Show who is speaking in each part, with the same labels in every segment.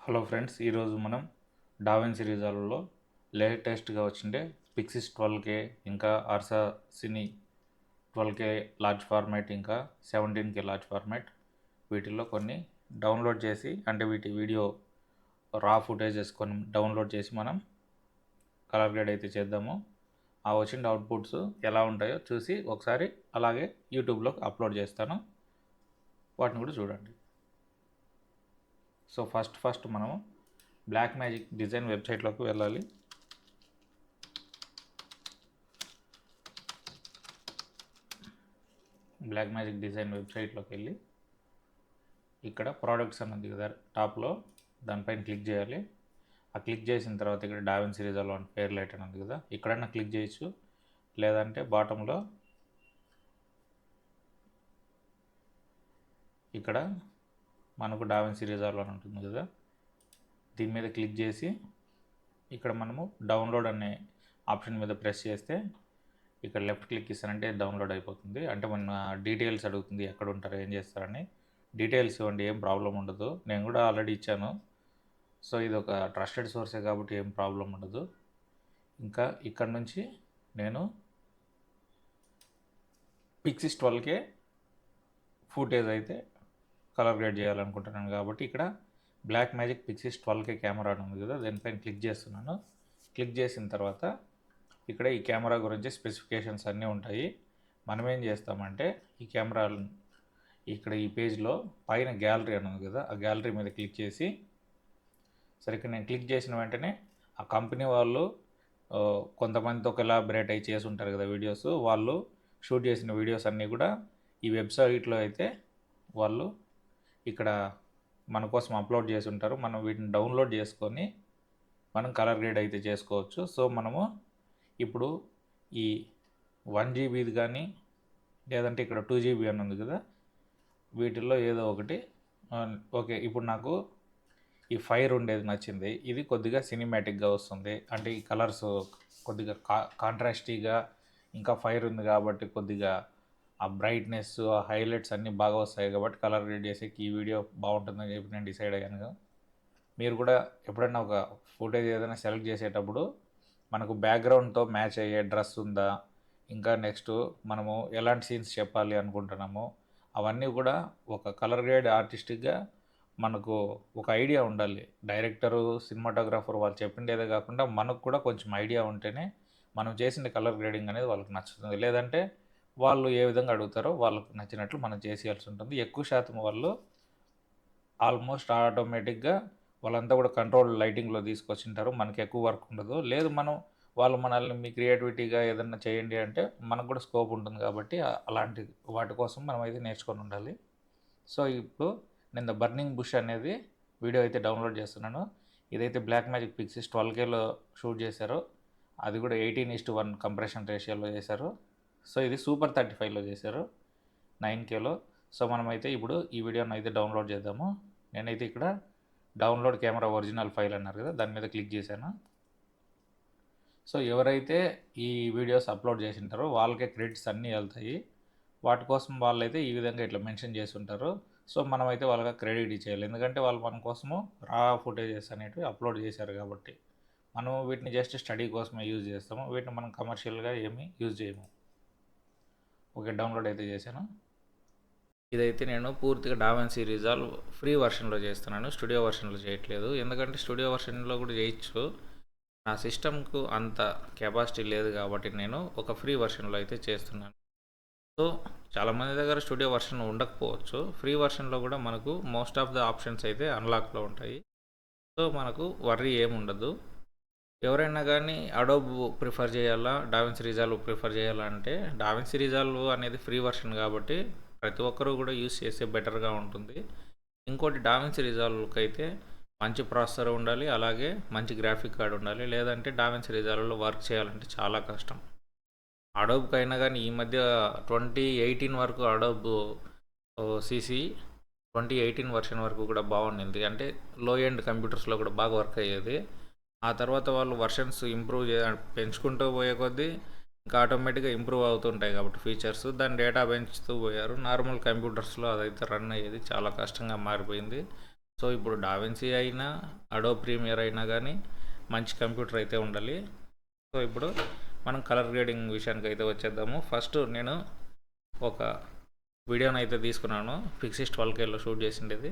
Speaker 1: Hello friends, ఈరోజు మనం DaVinci రిజాల్వ్లో లేటెస్ట్గా వచ్చిండే పిక్సిస్ 12K, ఇంకా అర్సా సినీ 12K లార్జ్ ఫార్మాట్, ఇంకా 17K లార్జ్ ఫార్మాట్, వీటిల్లో కొన్ని డౌన్లోడ్ చేసి, అంటే వీటి వీడియో రా ఫుటేజెస్ కొన్ని డౌన్లోడ్ చేసి మనం కలర్ గ్రేడ్ అయితే చేద్దాము. ఆ వచ్చిన అవుట్పుట్స్ ఎలా ఉంటాయో చూసి ఒకసారి అలాగే యూట్యూబ్లోకి అప్లోడ్ చేస్తాను, వాటిని కూడా చూడండి. సో ఫస్ట్ మనము బ్లాక్ మ్యాజిక్ డిజైన్ వెబ్సైట్లోకి వెళ్ళాలి. బ్లాక్ మ్యాజిక్ డిజైన్ వెబ్సైట్లోకి వెళ్ళి ఇక్కడ ప్రోడక్ట్స్ అన్నది కదా టాప్లో, దానిపైన క్లిక్ చేయాలి. ఆ క్లిక్ చేసిన తర్వాత ఇక్కడ డావిన్సీ రిజాల్వ్ అని పేరు లైట్ అని ఉంది కదా, ఇక్కడన్నా క్లిక్ చేయొచ్చు. లేదంటే బాటంలో ఇక్కడ మనకు డావిన్సీ రిజాల్వ్ అని ఉంటుంది కదా, దీని మీద క్లిక్ చేసి ఇక్కడ మనము డౌన్లోడ్ అనే ఆప్షన్ మీద ప్రెస్ చేస్తే ఇక్కడ లెఫ్ట్ క్లిక్ ఇస్తానంటే డౌన్లోడ్ అయిపోతుంది. అంటే మన డీటెయిల్స్ అడుగుతుంది, ఎక్కడ ఉంటారో ఏం చేస్తారని. డీటెయిల్స్ ఇవ్వండి, ఏం ప్రాబ్లం ఉండదు. నేను కూడా ఆల్రెడీ ఇచ్చాను. సో ఇది ఒక ట్రస్టెడ్ సోర్సే కాబట్టి ఏం ప్రాబ్లం ఉండదు. ఇంకా ఇక్కడ నుంచి నేను పిక్సిస్ 12K ఫుటేజ్ అయితే కలర్ గ్రేడ్ చేయాలనుకుంటున్నాను కాబట్టి ఇక్కడ బ్లాక్ మ్యాజిక్ పిక్సిస్ 12K కెమెరా ఉంది కదా, దానిపైన క్లిక్ చేస్తున్నాను. క్లిక్ చేసిన తర్వాత ఇక్కడ ఈ కెమెరా గురించి స్పెసిఫికేషన్స్ అన్నీ ఉంటాయి. మనం ఏం చేస్తామంటే ఈ కెమెరా ఇక్కడ ఈ పేజ్లో పైన గ్యాలరీ అని ఉంది కదా, ఆ గ్యాలరీ మీద క్లిక్ చేసి, సరే ఇక్కడ నేను క్లిక్ చేసిన వెంటనే ఆ కంపెనీ వాళ్ళు కొంతమందితో కొలాబరేట్ అయ్యి చేసి ఉంటారు కదా వీడియోస్, వాళ్ళు షూట్ చేసిన వీడియోస్ అన్నీ కూడా ఈ వెబ్సైట్లో అయితే వాళ్ళు ఇక్కడ మన కోసం అప్లోడ్ చేసి ఉంటారు. మనం వీటిని డౌన్లోడ్ చేసుకొని మనం కలర్ గ్రేడ్ అయితే చేసుకోవచ్చు. సో మనము ఇప్పుడు ఈ 1 GB కానీ, లేదంటే ఇక్కడ 2 GB అని ఉంది కదా, వీటిల్లో ఏదో ఒకటి ఓకే. ఇప్పుడు నాకు ఈ ఫైర్ ఉండేది నచ్చింది. ఇది కొద్దిగా సినిమాటిక్గా వస్తుంది, అంటే ఈ కలర్స్ కొద్దిగా కాంట్రాస్టీగా, ఇంకా ఫైర్ ఉంది కాబట్టి కొద్దిగా ఆ బ్రైట్నెస్, ఆ హైలైట్స్ అన్నీ బాగా వస్తాయి కాబట్టి కలర్ గ్రేడ్ చేసేకి ఈ వీడియో బాగుంటుందని చెప్పి నేను డిసైడ్ అయ్యాను. మీరు కూడా ఎప్పుడైనా ఒక ఫుటేజ్ ఏదైనా సెలెక్ట్ చేసేటప్పుడు మనకు బ్యాక్గ్రౌండ్తో మ్యాచ్ అయ్యే డ్రెస్ ఉందా, ఇంకా నెక్స్ట్ మనము ఎలాంటి సీన్స్ చెప్పాలి అనుకుంటున్నామో అవన్నీ కూడా ఒక కలర్ గ్రేడ్ ఆర్టిస్టిక్గా మనకు ఒక ఐడియా ఉండాలి. డైరెక్టరు, సినిమాటోగ్రాఫర్ వాళ్ళు చెప్పిండేదే కాకుండా మనకు కూడా కొంచెం ఐడియా ఉంటేనే మనం చేసిన కలర్ గ్రేడింగ్ అనేది వాళ్ళకి నచ్చుతుంది. లేదంటే వాళ్ళు ఏ విధంగా అడుగుతారో వాళ్ళకు నచ్చినట్లు మనం చేసేయాల్సి ఉంటుంది. ఎక్కువ శాతం వాళ్ళు ఆల్మోస్ట్ ఆటోమేటిక్గా వాళ్ళంతా కూడా కంట్రోల్ లైటింగ్లో తీసుకొచ్చింటారు, మనకి ఎక్కువ వర్క్ ఉండదు. లేదు మనం వాళ్ళు మనల్ని మీ క్రియేటివిటీగా ఏదన్నా చేయండి అంటే మనకు కూడా స్కోప్ ఉంటుంది కాబట్టి అలాంటి వాటి కోసం మనం అయితే నేర్చుకొని ఉండాలి. సో ఇప్పుడు నేను ద బర్నింగ్ బుష్ అనేది వీడియో అయితే డౌన్లోడ్ చేస్తున్నాను. ఇదైతే బ్లాక్ మ్యాజిక్ పిక్సిస్ 12Kలో షూట్ చేశారు, అది కూడా 18:1 కంప్రెషన్ రేషియోలో చేశారు. సో ఇది సూపర్ 35లో చేశారు, 9Kలో. సో మనమైతే ఇప్పుడు ఈ వీడియోని అయితే డౌన్లోడ్ చేద్దాము. నేనైతే ఇక్కడ డౌన్లోడ్ కెమెరా ఒరిజినల్ ఫైల్ అన్నారు కదా, దాని మీద క్లిక్ చేశాను. సో ఎవరైతే ఈ వీడియోస్ అప్లోడ్ చేసి ఉంటారో వాళ్ళకే క్రెడిట్స్ అన్నీ వెళ్తాయి. వాటి కోసం వాళ్ళైతే ఈ విధంగా ఇట్లా మెన్షన్ చేసి ఉంటారు. సో మనమైతే వాళ్ళకి క్రెడిట్ ఇచ్చేయాలి, ఎందుకంటే వాళ్ళు మన కోసము రా ఫుటేజెస్ అనేటివి అప్లోడ్ చేశారు కాబట్టి. మనం వీటిని జస్ట్ స్టడీ కోసమే యూజ్ చేస్తాము, వీటిని మనం కమర్షియల్గా ఏమీ యూజ్ చేయము. ఓకే, డౌన్లోడ్ అయితే చేశాను. ఇదైతే నేను పూర్తిగా డావిన్సీ రిజాల్వ్ ఫ్రీ వర్షన్లో చేస్తున్నాను, స్టూడియో వర్షన్లో చేయట్లేదు. ఎందుకంటే స్టూడియో వర్షన్లో కూడా చేయొచ్చు, నా సిస్టమ్కు అంత కెపాసిటీ లేదు కాబట్టి నేను ఒక ఫ్రీ వర్షన్లో అయితే చేస్తున్నాను. సో చాలామంది దగ్గర స్టూడియో వర్షన్ ఉండకపోవచ్చు, ఫ్రీ వర్షన్లో కూడా మనకు మోస్ట్ ఆఫ్ ద ఆప్షన్స్ అయితే అన్లాక్లో ఉంటాయి. సో మనకు వర్రీ ఏముండదు. ఎవరైనా కానీ అడోబ్ ప్రిఫర్ చేయాలా, డావిన్సీ రిజాల్వ్ ప్రిఫర్ చేయాలా అంటే డావిన్సీ రిజాల్వ్ అనేది ఫ్రీ వర్షన్ కాబట్టి ప్రతి ఒక్కరూ కూడా యూస్ చేస్తే బెటర్గా ఉంటుంది. ఇంకోటి డావిన్సీ రిజాల్వ్కి అయితే మంచి ప్రాసెసర్ ఉండాలి, అలాగే మంచి గ్రాఫిక్ కార్డ్ ఉండాలి. లేదంటే డావిన్సీ రిజాల్వ్లో వర్క్ చేయాలంటే చాలా కష్టం. అడోబ్కి అయినా కానీ ఈ మధ్య 2018 వరకు అడోబ్ సిసి 2018 వర్షన్ వరకు కూడా బాగుండింది, అంటే లో ఎండ్ కంప్యూటర్స్లో కూడా బాగా వర్క్ అయ్యేది. ఆ తర్వాత వాళ్ళు వర్షన్స్ ఇంప్రూవ్ పెంచుకుంటూ పోయే కొద్దీ ఇంకా ఆటోమేటిక్గా ఇంప్రూవ్ అవుతుంటాయి కాబట్టి ఫీచర్స్, దాని డేటా పెంచుతూ పోయారు. నార్మల్ కంప్యూటర్స్లో అదైతే రన్ అయ్యేది చాలా కష్టంగా మారిపోయింది. సో ఇప్పుడు డావిన్సీ అయినా అడోబ్ ప్రీమియర్ అయినా కానీ మంచి కంప్యూటర్ అయితే ఉండాలి. సో ఇప్పుడు మనం కలర్ గ్రేడింగ్ విషయానికి అయితే వచ్చేద్దాము. ఫస్ట్ నేను ఒక వీడియోని అయితే తీసుకున్నాను, పిక్సీ 12Kలో షూట్ చేసిండేది.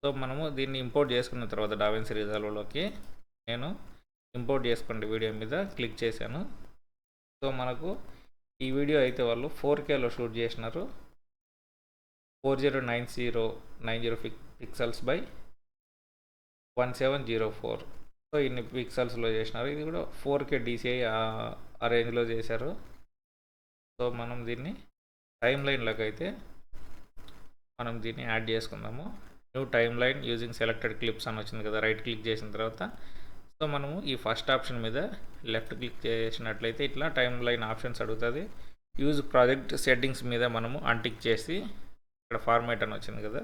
Speaker 1: సో మనము దీన్ని ఇంపోర్ట్ చేసుకున్న తర్వాత డావిన్సీ రిజాల్వ్లోకి నేను ఇంపోర్ట్ చేసుకోండి వీడియో మీద క్లిక్ చేశాను. సో మనకు ఈ వీడియో అయితే వాళ్ళు 4Kలో షూట్ చేసినారు, 4090 పిక్సెల్స్ బై 1704. సో ఇన్ని పిక్సెల్స్లో చేసినారు. ఇది కూడా 4K DCI ఆ రేంజ్లో చేశారు. సో మనం దీన్ని టైమ్ లైన్లోకి అయితే మనం దీన్ని యాడ్ చేసుకుందాము. New time line using selected clips అని వచ్చింది కదా, రైట్ క్లిక్ చేసిన తర్వాత సో మనము ఈ ఫస్ట్ ఆప్షన్ మీద లెఫ్ట్ క్లిక్ చేసినట్లయితే ఇట్లా టైమ్ లైన్ ఆప్షన్స్ అడుగుతుంది. యూజ్ ప్రాజెక్ట్ సెట్టింగ్స్ మీద మనము అన్టిక్ చేసి ఇక్కడ ఫార్మేట్ అని వచ్చింది కదా,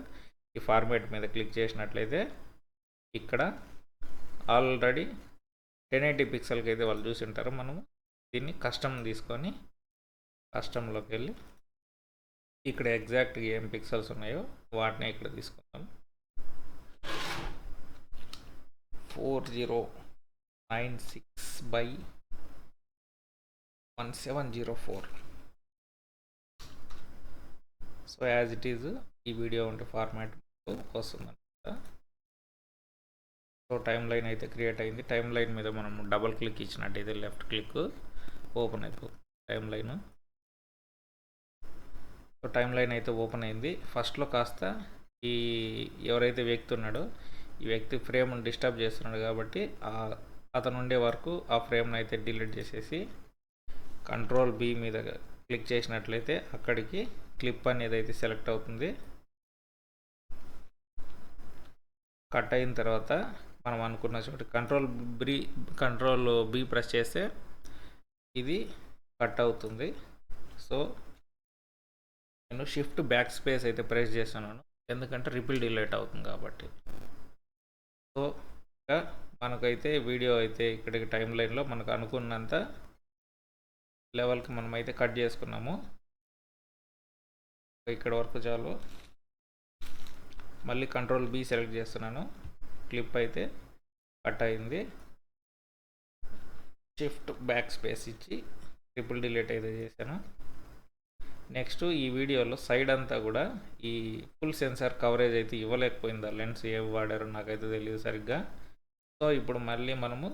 Speaker 1: ఈ ఫార్మేట్ మీద క్లిక్ చేసినట్లయితే ఇక్కడ ఆల్రెడీ 1080 పిక్సెల్కి అయితే వాళ్ళు చూసి ఉంటారు. మనము దీన్ని కస్టమ్ తీసుకొని కస్టంలోకి వెళ్ళి ఇక్కడ ఎగ్జాక్ట్గా ఏం పిక్సెల్స్ ఉన్నాయో వాటిని ఇక్కడ తీసుకుందాం. 4096 by 1704. So as it is ఈ వీడియో ఉంటే ఫార్మాట్ వస్తుందన్నమాట. సో టైమ్ లైన్ అయితే క్రియేట్ అయింది. టైమ్ లైన్ మీద మనం డబుల్ క్లిక్ ఇచ్చినట్టయితే లెఫ్ట్ క్లిక్ ఓపెన్ అయిపోతుంది time line. So time line అయితే ఓపెన్ అయింది. ఫస్ట్లో కాస్త ఈ ఎవరైతే వ్యక్తి ఉన్నాడో ఈ వ్యక్తి ఫ్రేమ్ని డిస్టర్బ్ చేస్తున్నాడు కాబట్టి అతను ఉండే వరకు ఆ ఫ్రేమ్ని అయితే డిలీట్ చేసేసి కంట్రోల్ B మీద క్లిక్ చేసినట్లయితే అక్కడికి క్లిప్ అనేది అయితే సెలెక్ట్ అవుతుంది. కట్ అయిన తర్వాత మనం అనుకున్న చోటు కంట్రోల్ B ప్రెస్ చేస్తే ఇది కట్ అవుతుంది. సో నేను షిఫ్ట్ బ్యాక్ స్పేస్ అయితే ప్రెస్ చేస్తున్నాను, ఎందుకంటే రిపీల్ డిలీట్ అవుతుంది కాబట్టి. సో మనకైతే వీడియో అయితే ఇక్కడికి టైం లైన్లో మనకు అనుకున్నంత లెవెల్కి మనం అయితే కట్ చేసుకున్నాము. ఇక్కడ వరకు చాలు. మళ్ళీ కంట్రోల్ B సెలెక్ట్ చేస్తున్నాను, క్లిప్ అయితే కట్ అయింది. షిఫ్ట్ బ్యాక్ స్పేస్ ఇచ్చి ట్రిపుల్ డిలీట్ అయితే చేశాను. నెక్స్ట్ ఈ వీడియోలో సైడ్ అంతా కూడా ఈ ఫుల్ సెన్సార్ కవరేజ్ అయితే ఇవ్వలేకపోయింది. ఆ లెన్స్ ఏం వాడారో నాకైతే తెలియదు సరిగ్గా. సో ఇప్పుడు మళ్ళీ మనము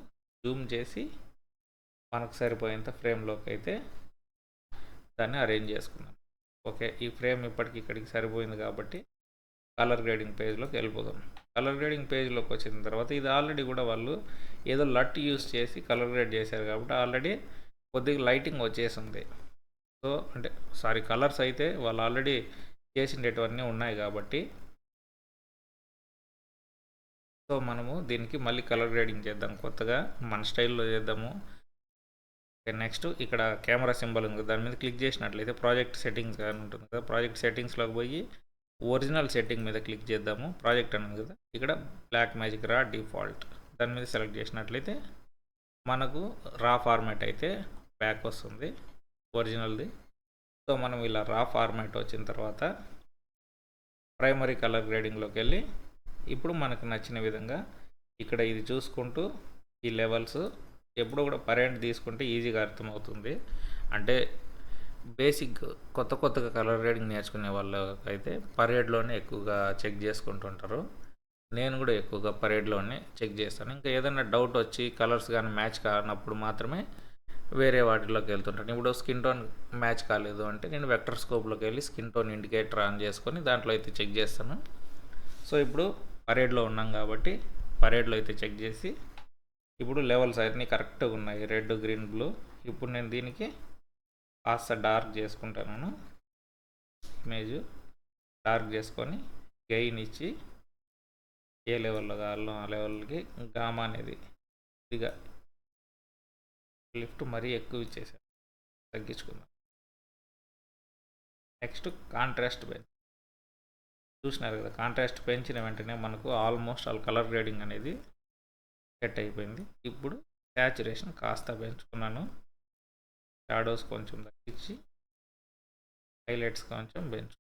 Speaker 1: జూమ్ చేసి మనకు సరిపోయేంత ఫ్రేమ్లోకి అయితే దాన్ని అరేంజ్ చేసుకున్నాం. ఓకే, ఈ ఫ్రేమ్ ఇప్పటికి ఇక్కడికి సరిపోయింది కాబట్టి కలర్ గ్రేడింగ్ పేజ్లోకి వెళ్ళిపోదాం. కలర్ గ్రేడింగ్ పేజ్లోకి వచ్చిన తర్వాత ఇది ఆల్రెడీ కూడా వాళ్ళు ఏదో లట్ యూస్ చేసి కలర్ గ్రేడ్ చేశారు కాబట్టి ఆల్రెడీ కొద్దిగా లైటింగ్ వచ్చేసింది. సో అంటే కలర్స్ అయితే వాళ్ళు ఆల్రెడీ చేసిండేటివన్నీ ఉన్నాయి కాబట్టి సో మనము దీనికి మళ్ళీ కలర్ గ్రేడింగ్ చేద్దాం, కొత్తగా మన స్టైల్లో చేద్దాము. నెక్స్ట్ ఇక్కడ కెమెరా సింబల్ ఉంది, దాని మీద క్లిక్ చేసినట్లయితే ప్రాజెక్ట్ సెట్టింగ్స్ అని ఉంటుంది కదా, ప్రాజెక్ట్ సెట్టింగ్స్లోకి పోయి ఒరిజినల్ సెట్టింగ్ మీద క్లిక్ చేద్దాము. ప్రాజెక్ట్ అనేది కదా, ఇక్కడ బ్లాక్ మ్యాజిక్ రా డిఫాల్ట్ దాని మీద సెలెక్ట్ చేసినట్లయితే మనకు రా ఫార్మాట్ అయితే బ్యాక్ వస్తుంది ఒరిజినల్ది. సో మనం ఇలా రా ఫార్మాట్ వచ్చిన తర్వాత ప్రైమరీ కలర్ గ్రేడింగ్లోకి వెళ్ళి ఇప్పుడు మనకు నచ్చిన విధంగా ఇక్కడ ఇది చూసుకుంటూ ఈ లెవెల్స్ ఎప్పుడు కూడా పరేంట్ తీసుకుంటే ఈజీగా అర్థమవుతుంది. అంటే బేసిక్ కొత్తగా కలర్ గ్రేడింగ్ నేర్చుకునే వాళ్ళకైతే పరేడ్లోనే ఎక్కువగా చెక్ చేసుకుంటుంటారు. నేను కూడా ఎక్కువగా పరేడ్లోనే చెక్ చేస్తాను. ఇంకా ఏదైనా డౌట్ వచ్చి కలర్స్ కానీ మ్యాచ్ కానప్పుడు మాత్రమే వేరే వాటిలోకి వెళ్తుంటాను. ఇప్పుడు స్కిన్ టోన్ మ్యాచ్ కాలేదు అంటే నేను వెక్టర్ స్కోప్లోకి వెళ్ళి స్కిన్ టోన్ ఇండికేటర్ ఆన్ చేసుకొని దాంట్లో అయితే చెక్ చేస్తాను. సో ఇప్పుడు పరేడ్లో ఉన్నాం కాబట్టి పరేడ్లో అయితే చెక్ చేసి ఇప్పుడు లెవెల్స్ అన్నీ కరెక్ట్గా ఉన్నాయి, రెడ్ గ్రీన్ బ్లూ. ఇప్పుడు నేను దీనికి కాస్త డార్క్ చేసుకుంటాను, ఇమేజ్ డార్క్ చేసుకొని గెయిన్ ఇచ్చి ఏ లెవెల్లో కావాలో ఆ లెవెల్కి గామా అనేది ఇదిగా లిఫ్ట్ మరీ ఎక్కువ ఇచ్చేసాను, తగ్గించుకుందాం. నెక్స్ట్ కాంట్రాస్ట్ పెంచ్ చూసినారు కదా, కాంట్రాస్ట్ పెంచిన వెంటనే మనకు ఆల్మోస్ట్ ఆల్ కలర్ గ్రేడింగ్ అనేది సెట్ అయిపోయింది. ఇప్పుడు శాచురేషన్ కాస్త పెంచుకున్నాను, షాడోస్ కొంచెం తగ్గించి హైలైట్స్ కొంచెం పెంచు.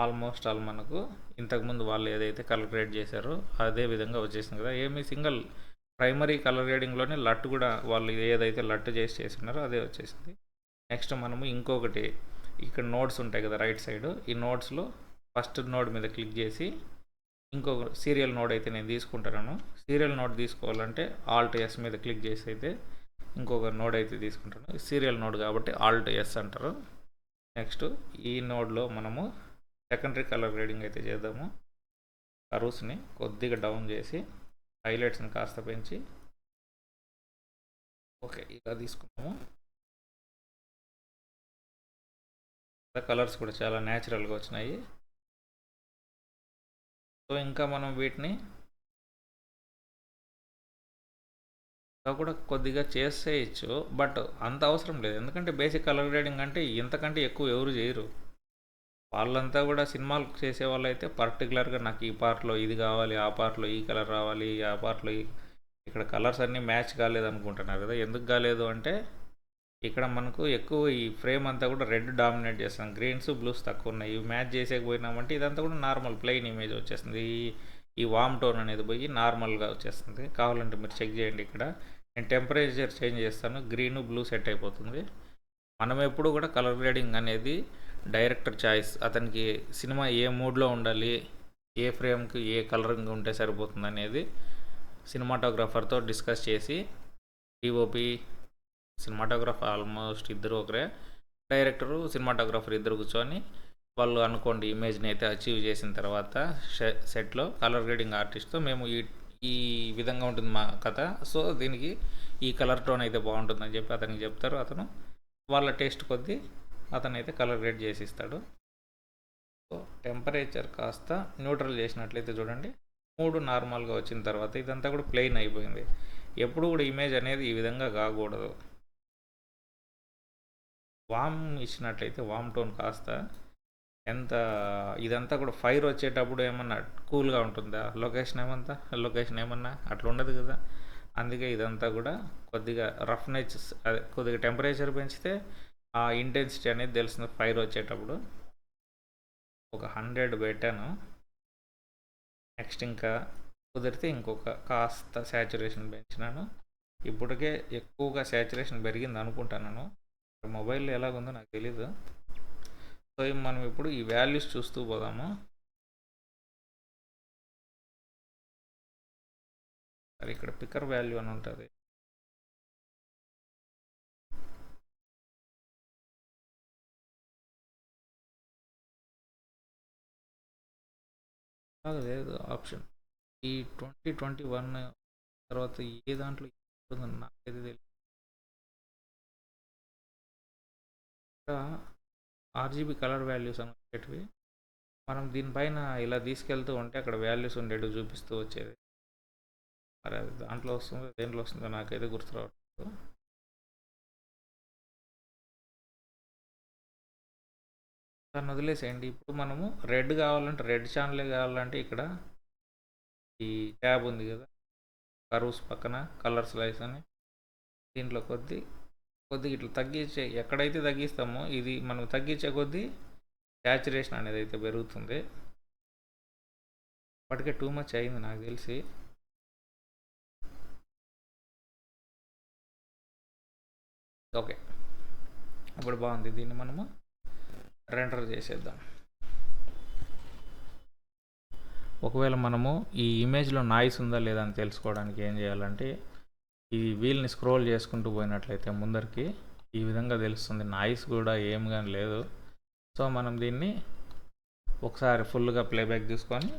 Speaker 1: ఆల్మోస్ట్ ఆల్ మనకు ఇంతకుముందు వాళ్ళు ఏదైతే కలర్ గ్రేడ్ చేశారో అదే విధంగా వచ్చేసింది కదా. ఏమి సింగిల్ ప్రైమరీ కలర్ గ్రేడింగ్లోనే లట్ కూడా వాళ్ళు ఏదైతే లట్ చేసినారో అదే వచ్చేసింది. నెక్స్ట్ మనము ఇంకొకటి ఇక్కడ నోట్స్ ఉంటాయి కదా రైట్ సైడ్, ఈ నోట్స్లో ఫస్ట్ నోడ్ మీద క్లిక్ చేసి ఇంకొక సీరియల్ నోడ్ అయితే నేను తీసుకుంటాను. సీరియల్ నోడ్ తీసుకోవాలంటే ఆల్ట్ ఎస్ మీద క్లిక్ చేసి అయితే ఇంకొక నోడ్ అయితే తీసుకుంటాను. సీరియల్ నోడ్ కాబట్టి ఆల్ట్ ఎస్ అంటారు. నెక్స్ట్ ఈ నోడ్లో మనము సెకండరీ కలర్ గ్రేడింగ్ అయితే చేద్దాము. కర్వ్స్ని కొద్దిగా డౌన్ చేసి హైలైట్స్ని కాస్త పెంచి ఓకే ఇలా తీసుకున్నాము. కలర్స్ కూడా చాలా న్యాచురల్గా వచ్చినాయి. సో ఇంకా మనం వీటిని కూడా కొద్దిగా చేసేయచ్చు, బట్ అంత అవసరం లేదు. ఎందుకంటే బేసిక్ కలర్ గ్రేడింగ్ అంటే ఇంతకంటే ఎక్కువ ఎవరు చేయరు. వాళ్ళంతా కూడా సినిమాలు చేసే వాళ్ళు అయితే పర్టికులర్గా నాకు ఈ పార్ట్లో ఇది కావాలి, ఆ పార్ట్లో ఈ కలర్ రావాలి, ఆ పార్ట్లో ఇక్కడ కలర్స్ అన్నీ మ్యాచ్ కాలేదు అనుకుంటున్నారు కదా. ఎందుకు కాలేదు అంటే ఇక్కడ మనకు ఎక్కువ ఈ ఫ్రేమ్ అంతా కూడా రెడ్ డామినేట్ చేస్తాం, గ్రీన్స్ బ్లూస్ తక్కువ ఉన్నాయి. ఇవి మ్యాచ్ చేసేకపోయినామంటే ఇదంతా కూడా నార్మల్ ప్లెయిన్ ఇమేజ్ వచ్చేస్తుంది. ఈ వామ్ టోన్ అనేది పోయి నార్మల్గా వచ్చేస్తుంది. కావాలంటే మీరు చెక్ చేయండి. ఇక్కడ నేను టెంపరేచర్ చేంజ్ చేస్తాను, గ్రీన్ బ్లూ సెట్ అయిపోతుంది. మనం ఎప్పుడు కూడా కలర్ గ్రేడింగ్ అనేది డైరెక్టర్ చాయిస్, అతనికి సినిమా ఏ మూడ్లో ఉండాలి, ఏ ఫ్రేమ్కి ఏ కలరింగ్ ఉంటే సరిపోతుంది అనేది సినిమాటోగ్రాఫర్తో డిస్కస్ చేసి, డిఓపి సినిమాటోగ్రాఫర్ ఆల్మోస్ట్ ఇద్దరు ఒకరే, డైరెక్టరు సినిమాటోగ్రాఫర్ ఇద్దరు కూర్చొని వాళ్ళు అనుకోండి ఇమేజ్ని అయితే అచీవ్ చేసిన తర్వాత సెట్లో కలర్ గ్రేడింగ్ ఆర్టిస్ట్తో మేము ఈ విధంగా ఉంటుంది మా కథ, సో దీనికి ఈ కలర్ టోన్ అయితే బాగుంటుందని చెప్పి అతనికి చెప్తారు. అతను వాళ్ళ టేస్ట్ కొద్దీ అతనైతే కలర్ గ్రేడ్ చేసి ఇస్తాడు. సో టెంపరేచర్ కాస్త న్యూట్రల్ చేసినట్లయితే చూడండి 3 నార్మల్గా వచ్చిన తర్వాత ఇదంతా కూడా ప్లెయిన్ అయిపోయింది. ఎప్పుడు కూడా ఇమేజ్ అనేది ఈ విధంగా కాకూడదు. వామ్ ఇచ్చినట్లయితే వామ్ టోన్ కాస్త ఎంత ఇదంతా కూడా ఫైర్ వచ్చేటప్పుడు ఏమన్నా కూల్గా ఉంటుందా, లొకేషన్ ఏమన్నా అట్లా ఉండదు కదా. అందుకే ఇదంతా కూడా కొద్దిగా రఫ్నెస్, అదే కొద్దిగా టెంపరేచర్ పెంచితే ఆ ఇంటెన్సిటీ అనేది తెలుస్తుంది. ఫైర్ వచ్చేటప్పుడు ఒక 100 పెట్టాను. నెక్స్ట్ ఇంకా కుదిరితే ఇంకొక కాస్త శాచురేషన్ పెంచినాను. ఇప్పటికే ఎక్కువగా శాచురేషన్ పెరిగింది అనుకుంటున్నాను. మొబైల్లో ఎలాగుందో నాకు తెలీదు. సో మనం ఇప్పుడు ఈ వాల్యూస్ చూస్తూ పోదాము. అది ఇక్కడ పికర్ వాల్యూ అని ఉంటుంది. లేదు ఆప్షన్ ఈ 2021 తర్వాత ఏ దాంట్లో ఉంటుందని నాకైతే తెలియదు. ఆర్జీబీ కలర్ వాల్యూస్ అనేటివి మనం దీనిపైన ఇలా తీసుకెళ్తూ ఉంటే అక్కడ వాల్యూస్ ఉండేవి చూపిస్తూ వచ్చేది. మరి అది దాంట్లో వస్తుందో దేంట్లో వస్తుందో నాకైతే గుర్తు రావట్లేదు. దాన్ని వదిలేసేయండి. ఇప్పుడు మనము రెడ్ కావాలంటే రెడ్ ఛానలే కావాలంటే ఇక్కడ ఈ ట్యాబ్ ఉంది కదా కర్వ్స్ పక్కన కలర్ స్లైస్ అని, దీంట్లో కొద్దిగా ఇట్లా తగ్గించే, ఎక్కడైతే తగ్గిస్తామో ఇది మనం తగ్గించే కొద్దీ శాచురేషన్ అనేది అయితే పెరుగుతుంది. ఇప్పటికే టూ మచ్ అయింది నాకు తెలిసి. ఓకే ఇప్పుడు బాగుంది. దీన్ని మనము రెండర్ చేసేద్దాం. ఒకవేళ మనము ఈ ఇమేజ్లో నాయిస్ ఉందా లేదా అని తెలుసుకోవడానికి ఏం చేయాలంటే ఈ వీల్ని స్క్రోల్ చేసుకుంటూ పోయినట్లయితే ముందరికి ఈ విధంగా తెలుస్తుంది. నాయిస్ కూడా ఏం కానీ లేదు. సో మనం దీన్ని ఒకసారి ఫుల్గా ప్లేబ్యాక్ తీసుకొని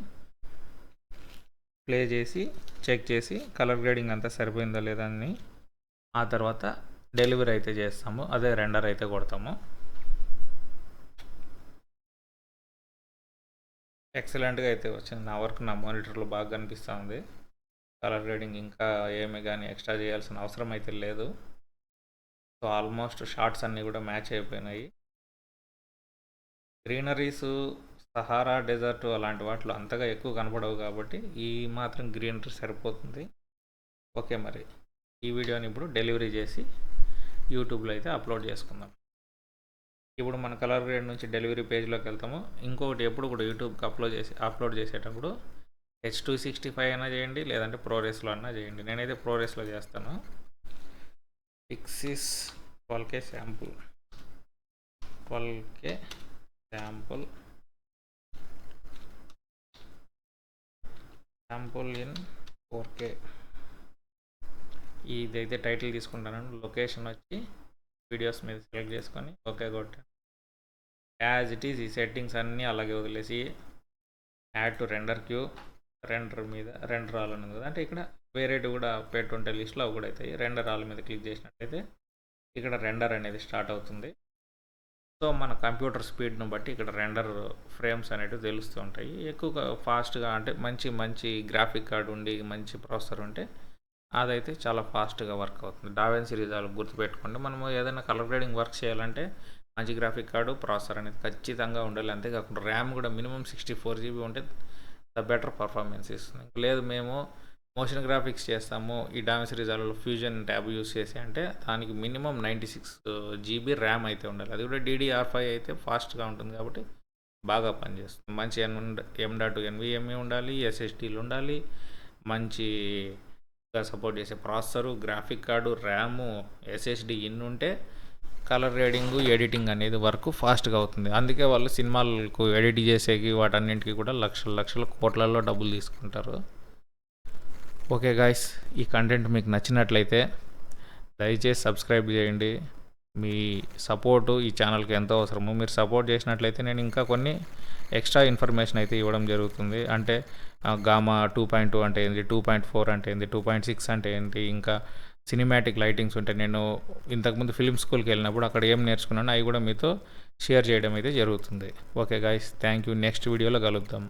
Speaker 1: ప్లే చేసి చెక్ చేసి కలర్ గ్రేడింగ్ అంతా సరిపోయిందా లేదా అని ఆ తర్వాత డెలివరీ అయితే చేస్తాము, అదే రెండర్ అయితే కొడతాము. ఎక్సలెంట్గా అయితే వచ్చింది. నా వర్క్ నా మానిటర్లో బాగా కనిపిస్తూ ఉంది. కలర్ గ్రేడింగ్ ఇంకా ఏమి కానీ ఎక్స్ట్రా చేయాల్సిన అవసరం అయితే లేదు. సో ఆల్మోస్ట్ షార్ట్స్ అన్నీ కూడా మ్యాచ్ అయిపోయినాయి. గ్రీనరీస్, సహారా డెజర్ట్ అలాంటి వాటిలో అంతగా ఎక్కువ కనపడవు కాబట్టి ఈ మాత్రం గ్రీనరీ సరిపోతుంది. ఓకే, మరి ఈ వీడియోని ఇప్పుడు డెలివరీ చేసి యూట్యూబ్లో అయితే అప్లోడ్ చేసుకుందాం. ఇప్పుడు మన కలర్ గ్రేడ్ నుంచి డెలివరీ పేజ్లోకి వెళ్తాము. ఇంకొకటి ఎప్పుడు కూడా యూట్యూబ్కి అప్లోడ్ చేసేటప్పుడు H265 అయినా చేయండి, లేదంటే ప్రోరేస్లో అన్నా చేయండి. నేనైతే ప్రోరేస్లో చేస్తాను. పిక్సిస్ 12K sample 12K sample in 4K. ఇదైతే టైటిల్ తీసుకుంటాను. లొకేషన్ వచ్చి వీడియోస్ మీద సెలెక్ట్ చేసుకొని ఓకే కొట్టాను. యాజ్ ఇట్ ఈజ్ ఈ సెట్టింగ్స్ అన్నీ అలాగే వదిలేసి add to render queue, render మీద రెండర్ ఆల్ ఉంది కదా, అంటే ఇక్కడ వేరేటి కూడా పెట్టుంటే లిస్ట్లో అవి కూడా అవుతాయి. రెండర్ ఆల్ మీద క్లిక్ చేసినట్లయితే ఇక్కడ రెండర్ అనేది స్టార్ట్ అవుతుంది. సో మన కంప్యూటర్ స్పీడ్ను బట్టి ఇక్కడ రెండర్ ఫ్రేమ్స్ అనేవి తెలుస్తూ ఉంటాయి. ఎక్కువగా ఫాస్ట్గా అంటే మంచి గ్రాఫిక్ కార్డు ఉండి మంచి ప్రాసెసర్ ఉంటే అదైతే చాలా ఫాస్ట్గా వర్క్ అవుతుంది. డావెన్సీ రిజాల్వ్ గుర్తుపెట్టుకోండి. మనము ఏదైనా కలర్ గ్రేడింగ్ వర్క్ చేయాలంటే మంచి గ్రాఫిక్ కార్డు, ప్రాసెసర్ అనేది ఖచ్చితంగా ఉండాలి. అంతేకాకుండా ర్యామ్ కూడా మినిమం 64 GB ఉంటే ద బెటర్ పర్ఫార్మెన్స్ ఇస్తుంది. లేదు మేము మోషన్ గ్రాఫిక్స్ చేస్తాము, ఈ డావెన్సీ రిజాల్వ్లో ఫ్యూజన్ ట్యాబ్ యూస్ చేసి అంటే దానికి మినిమం 96 GB ర్యామ్ అయితే ఉండాలి. అది కూడా DDR5 అయితే ఫాస్ట్గా ఉంటుంది కాబట్టి బాగా పనిచేస్తుంది. మంచి M.2 NVMe ఉండాలి, SSDలు ఉండాలి, మంచిగా సపోర్ట్ చేసే processor, graphic card, RAM, SSD in ఉంటే కలర్ గ్రేడింగ్, ఎడిటింగ్ అనేది వర్క్ ఫాస్ట్గా అవుతుంది. అందుకే వాళ్ళు సినిమాలకు ఎడిట్ చేసేకి వాటన్నింటికి కూడా లక్షల కోట్లలో డబ్బులు తీసుకుంటారు. ఓకే గాయ్స్, ఈ కంటెంట్ మీకు నచ్చినట్లయితే దయచేసి సబ్స్క్రైబ్ చేయండి. మీ సపోర్టు ఈ ఛానల్కి ఎంతో అవసరము. మీరు సపోర్ట్ చేసినట్లయితే నేను ఇంకా కొన్ని ఎక్స్ట్రా ఇన్ఫర్మేషన్ అయితే ఇవ్వడం జరుగుతుంది. అంటే గామా 2.2 అంటే ఏంటి, 2.4 అంటే ఏంటి, 2.6 అంటే ఏంటి, ఇంకా సినిమాటిక్ లైటింగ్స్ ఉంటాయి. నేను ఇంతకుముందు ఫిల్మ్ స్కూల్కి వెళ్ళినప్పుడు అక్కడ ఏం నేర్చుకున్నానో అవి కూడా మీతో షేర్ చేయడం అయితే జరుగుతుంది. Okay guys, thank you. Next వీడియోలో కలుద్దాం.